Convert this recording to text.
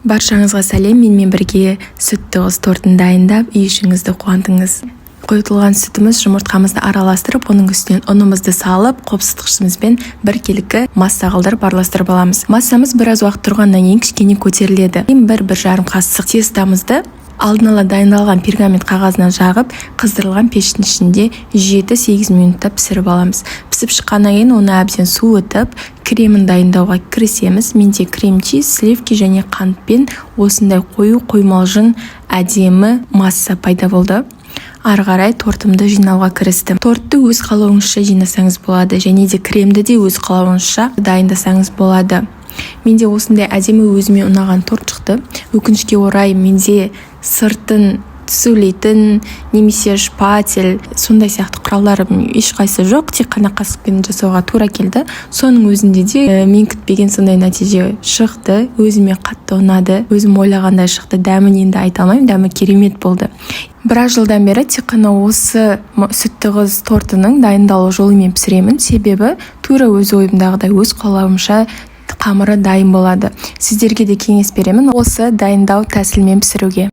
Баршаңызға сәлем, менімен бірге сүт тығыз тортын дайындап, үй ішіңізді қуантыңыз. Қойытылған сүтіміз жұмыртқамызды араластырып, оның үстінен ұнымызды салып, қопсытқышымызбен біркелкі масса қылдырып араластырып аламыз. Массамыз біраз уақыт тұрғаннан кейін кішкене көтеріледі. 1-1,5 қасық тестамызды алдын ала дайындалған пергамент қағазына жағып, қыздырылған пештің ішінде 7-8 минутта пісіріп аламыз. Пісіп шыққаннан кейін оны әбден суытып, кремін дайындауға кірісеміз. Менде крем-чиз, сливки және қантпен осындай қою қоймалжың әдемі масса пайда болды. Ары қарай тортымды жинауға кірістім. Тортты өз қалауыңызша жинасаңыз болады, және де кремді де өз қалауыңызша дайындасаңыз болады. Менде осындай әдемі өзіме ұнаған торт шықты. Өкінішке орай менде сыртын түзулейтін немесе шпатель сондай сияқты құралдарым ешқайсы жоқ, тек қана қасықпен жасауға тура келді. Соның өзінде де мен күтпеген сондай нәтиже шықты. Өзіме қатты ұнады, өзім ойлағандай шықты. Дәмін енді айта алмаймын, дәмі керемет болды. Біраз жылдан бері тек қана осы сүт тығыз тортының дайындалу жолымен пісіремін. Себебі тура өз ойымдағыдай өз қалауымша қамыры дайын болады. Сіздерге де кеңес беремін осы дайындау тәсілмен пісіруге.